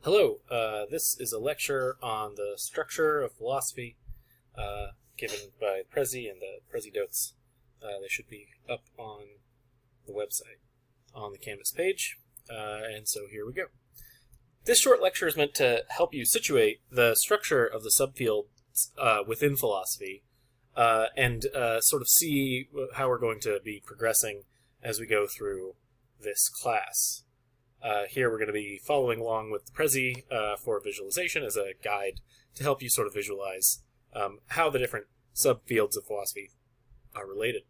Hello, this is a lecture on the structure of philosophy given by Prezi and the Prezi notes. They should be up on the website on the Canvas page, and so here we go. This short lecture is meant to help you situate the structure of the subfields within philosophy and sort of see how we're going to be progressing as we go through this class. Here we're going to be following along with Prezi for visualization as a guide to help you sort of visualize how the different subfields of philosophy are related.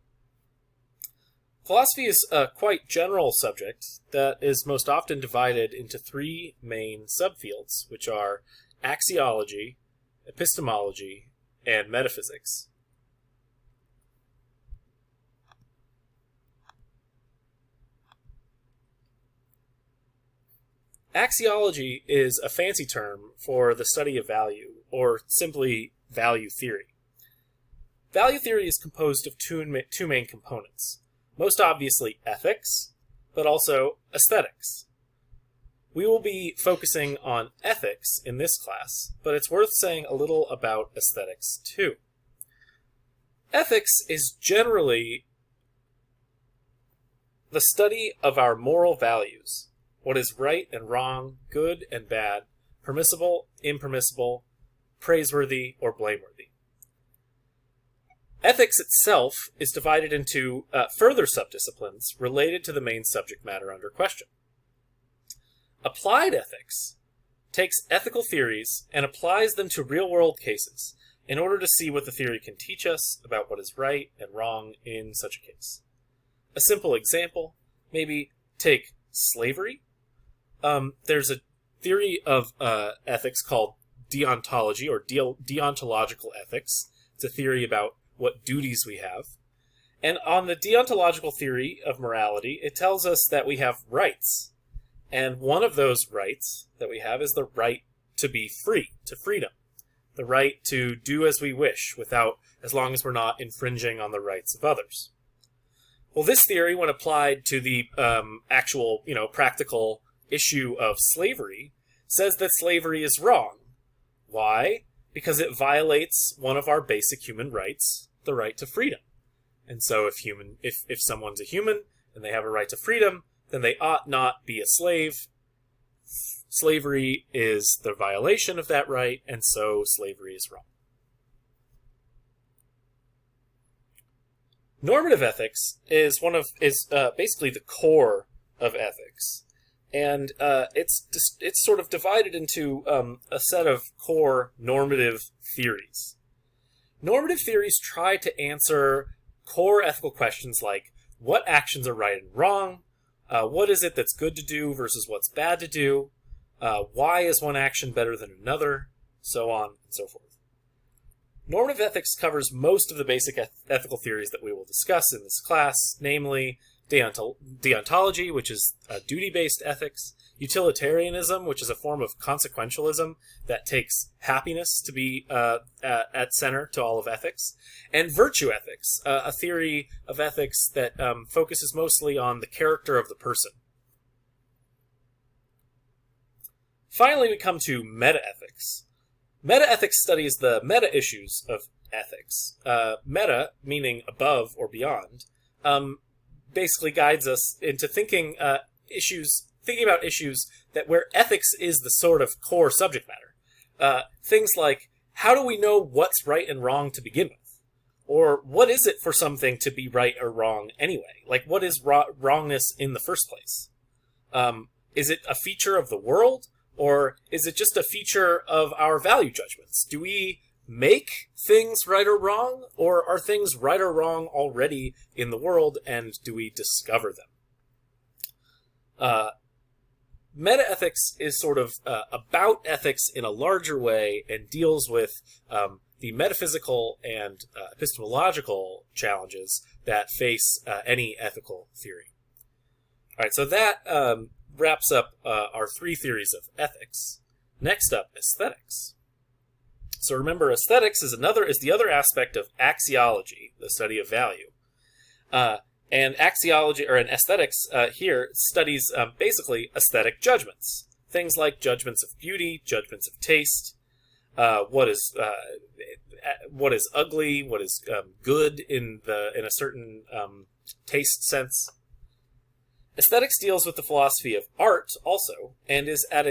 Philosophy is a quite general subject that is most often divided into three main subfields, which are axiology, epistemology, and metaphysics. Axiology is a fancy term for the study of value, or simply value theory. Value theory is composed of two main components, most obviously ethics, but also aesthetics. We will be focusing on ethics in this class, but it's worth saying a little about aesthetics too. Ethics is generally the study of our moral values. What is right and wrong, good and bad, permissible, impermissible, praiseworthy, or blameworthy. Ethics itself is divided into further subdisciplines related to the main subject matter under question. Applied ethics takes ethical theories and applies them to real-world cases in order to see what the theory can teach us about what is right and wrong in such a case. A simple example, maybe take slavery. There's a theory of ethics called deontology, or deontological ethics. It's a theory about what duties we have. And on the deontological theory of morality, it tells us that we have rights. And one of those rights that we have is the right to be free, to freedom. The right to do as we wish, as long as we're not infringing on the rights of others. Well, this theory, when applied to the actual, practical issue of slavery, says that slavery is wrong. Why? Because it violates one of our basic human rights, the right to freedom. And so if someone's a human and they have a right to freedom, then they ought not be a slave. Slavery is the violation of that right, and so slavery is wrong. Normative ethics is basically the core of ethics. And it's sort of divided into a set of core normative theories. Normative theories try to answer core ethical questions like, what actions are right and wrong? What is it that's good to do versus what's bad to do? Why is one action better than another? So on and so forth. Normative ethics covers most of the basic ethical theories that we will discuss in this class, namely deontology, which is duty-based ethics, utilitarianism, which is a form of consequentialism that takes happiness to be at center to all of ethics, and virtue ethics, a theory of ethics that focuses mostly on the character of the person. Finally, we come to metaethics. Metaethics studies the meta-issues of ethics. Meta, meaning above or beyond, basically guides us into thinking about issues that where ethics is the sort of core subject matter. Things like, how do we know what's right and wrong to begin with? Or what is it for something to be right or wrong anyway? Like, what is wrongness in the first place? Is it a feature of the world? Or is it just a feature of our value judgments? Do we make things right or wrong? Or are things right or wrong already in the world, and do we discover them? Metaethics is sort of about ethics in a larger way and deals with the metaphysical and epistemological challenges that face any ethical theory. All right, so that wraps up our three theories of ethics. Next up, aesthetics. So remember, aesthetics is the other aspect of axiology, the study of value. And axiology, or aesthetics here, studies basically aesthetic judgments. Things like judgments of beauty, judgments of taste, what is ugly, what is good in a certain taste sense. Aesthetics deals with the philosophy of art also, and is at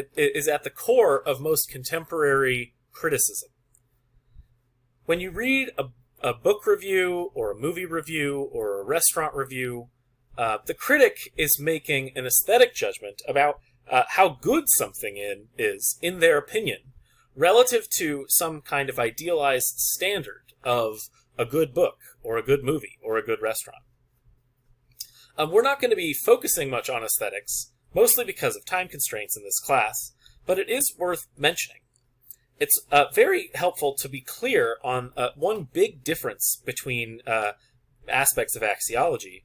the core of most contemporary criticism. When you read a book review or a movie review or a restaurant review, the critic is making an aesthetic judgment about how good something is in their opinion, relative to some kind of idealized standard of a good book or a good movie or a good restaurant. We're not going to be focusing much on aesthetics, mostly because of time constraints in this class, but it is worth mentioning. It's very helpful to be clear on one big difference between aspects of axiology,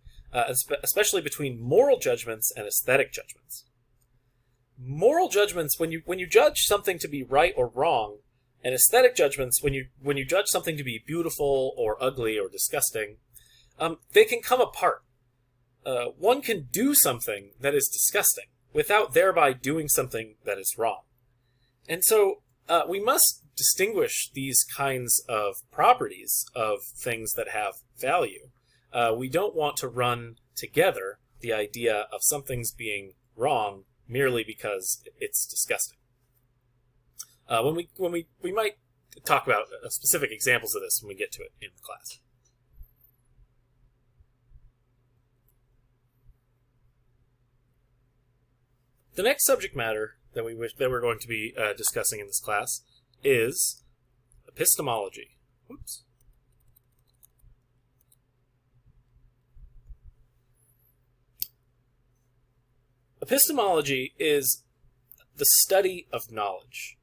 especially between moral judgments and aesthetic judgments. Moral judgments, when you judge something to be right or wrong, and aesthetic judgments, when you judge something to be beautiful or ugly or disgusting, they can come apart. One can do something that is disgusting without thereby doing something that is wrong. And so we must distinguish these kinds of properties of things that have value. We don't want to run together the idea of something's being wrong merely because it's disgusting. We might talk about specific examples of this when we get to it in the class. The next subject matter that we're going to be discussing in this class is epistemology. Oops. Epistemology is the study of knowledge.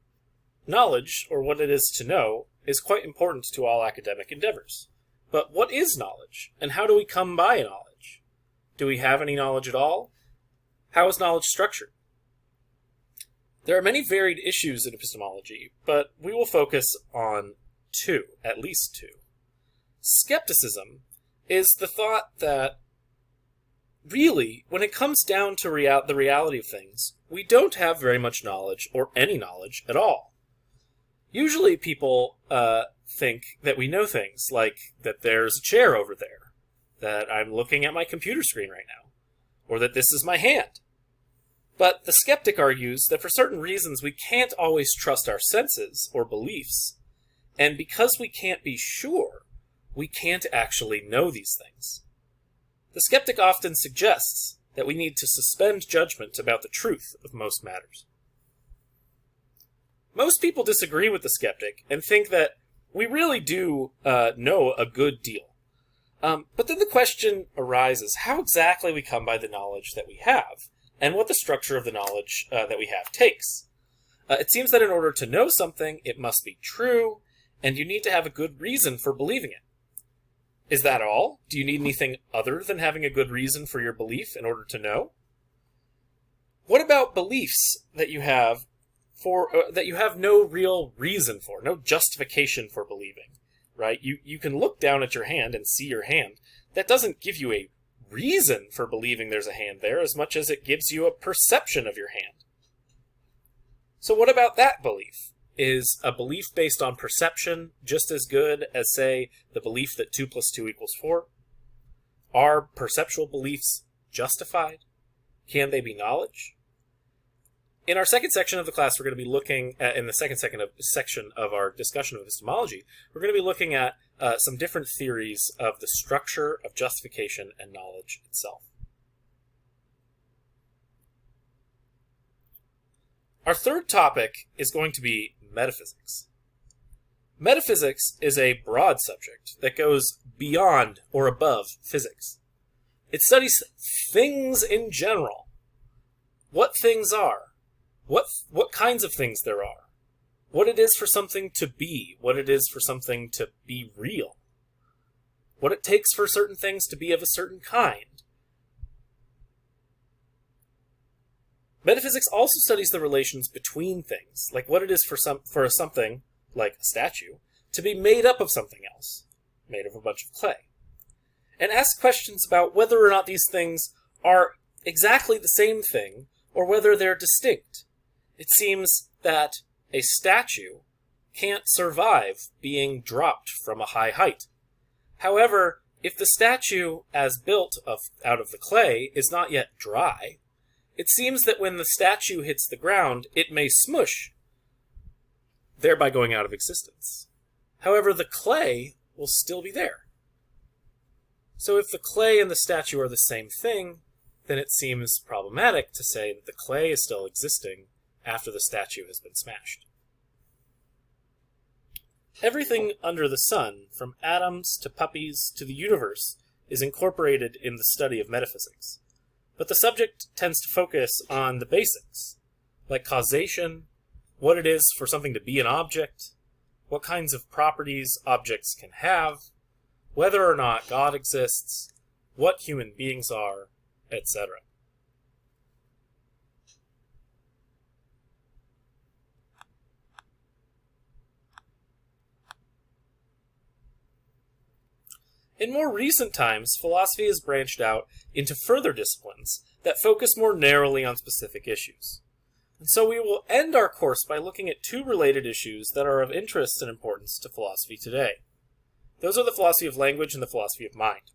Knowledge, or what it is to know, is quite important to all academic endeavors. But what is knowledge, and how do we come by knowledge? Do we have any knowledge at all? How is knowledge structured? There are many varied issues in epistemology, but we will focus on two, at least two. Skepticism is the thought that, really, when it comes down to the reality of things, we don't have very much knowledge, or any knowledge at all. Usually people think that we know things, like that there's a chair over there, that I'm looking at my computer screen right now, or that this is my hand. But the skeptic argues that for certain reasons we can't always trust our senses or beliefs, and because we can't be sure, we can't actually know these things. The skeptic often suggests that we need to suspend judgment about the truth of most matters. Most people disagree with the skeptic and think that we really do know a good deal. But then the question arises how exactly we come by the knowledge that we have, and what the structure of the knowledge that we have takes. It seems that in order to know something, it must be true, and you need to have a good reason for believing it. Is that all? Do you need anything other than having a good reason for your belief in order to know? What about beliefs that you have no real reason for, no justification for believing, right? You can look down at your hand and see your hand. That doesn't give you a reason for believing there's a hand there as much as it gives you a perception of your hand. So what about that belief? Is a belief based on perception just as good as, say, the belief that 2 + 2 = 4? Are perceptual beliefs justified? Can they be knowledge? In our second section of the class, we're going to be looking at, in the second section of our discussion of epistemology, we're going to be looking at some different theories of the structure of justification and knowledge itself. Our third topic is going to be metaphysics. Metaphysics is a broad subject that goes beyond or above physics. It studies things in general. What things are. What kinds of things there are. What it is for something to be. What it is for something to be real. What it takes for certain things to be of a certain kind. Metaphysics also studies the relations between things, like what it is for something, like a statue, to be made up of something else, made of a bunch of clay. And asks questions about whether or not these things are exactly the same thing, or whether they're distinct. It seems that a statue can't survive being dropped from a high height. However, if the statue, as built out of the clay, is not yet dry, it seems that when the statue hits the ground, it may smush, thereby going out of existence. However, the clay will still be there. So if the clay and the statue are the same thing, then it seems problematic to say that the clay is still existing after the statue has been smashed. Everything under the sun, from atoms to puppies to the universe, is incorporated in the study of metaphysics. But the subject tends to focus on the basics, like causation, what it is for something to be an object, what kinds of properties objects can have, whether or not God exists, what human beings are, etc. In more recent times, philosophy has branched out into further disciplines that focus more narrowly on specific issues. And so we will end our course by looking at two related issues that are of interest and importance to philosophy today. Those are the philosophy of language and the philosophy of mind.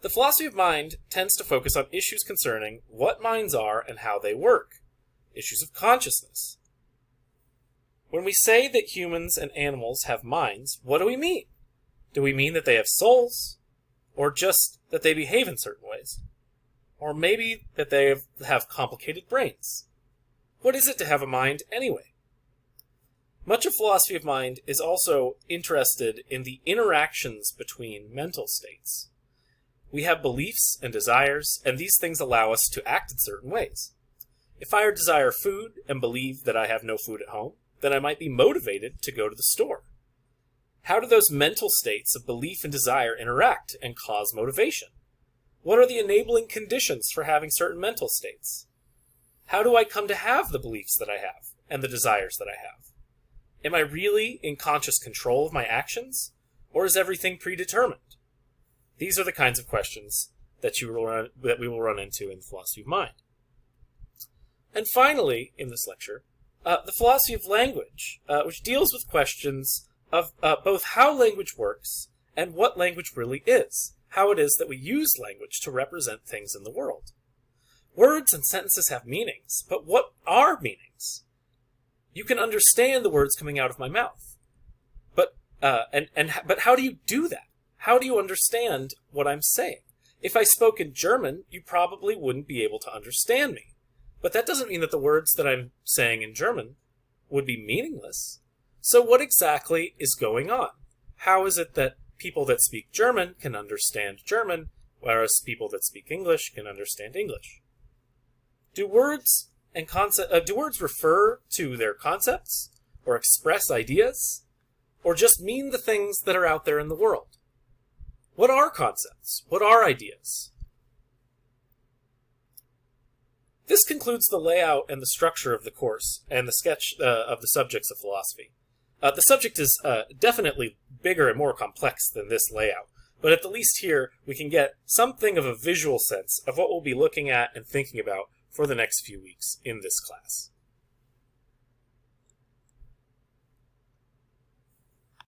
The philosophy of mind tends to focus on issues concerning what minds are and how they work, issues of consciousness. When we say that humans and animals have minds, what do we mean? Do we mean that they have souls? Or just that they behave in certain ways? Or maybe that they have complicated brains? What is it to have a mind anyway? Much of philosophy of mind is also interested in the interactions between mental states. We have beliefs and desires, and these things allow us to act in certain ways. If I desire food and believe that I have no food at home, then I might be motivated to go to the store. How do those mental states of belief and desire interact and cause motivation? What are the enabling conditions for having certain mental states? How do I come to have the beliefs that I have and the desires that I have? Am I really in conscious control of my actions, or is everything predetermined? These are the kinds of questions that we will run into in the philosophy of mind. And finally, in this lecture, the philosophy of language, which deals with questions of both how language works and what language really is, how it is that we use language to represent things in the world. Words and sentences have meanings, but what are meanings? You can understand the words coming out of my mouth, but how do you do that? How do you understand what I'm saying? If I spoke in German, you probably wouldn't be able to understand me. But that doesn't mean that the words that I'm saying in German would be meaningless. So what exactly is going on? How is it that people that speak German can understand German, whereas people that speak English can understand English? Do words refer to their concepts, or express ideas, or just mean the things that are out there in the world? What are concepts? What are ideas? This concludes the layout and the structure of the course and the sketch of the subjects of philosophy. The subject is definitely bigger and more complex than this layout, but at the least here we can get something of a visual sense of what we'll be looking at and thinking about for the next few weeks in this class.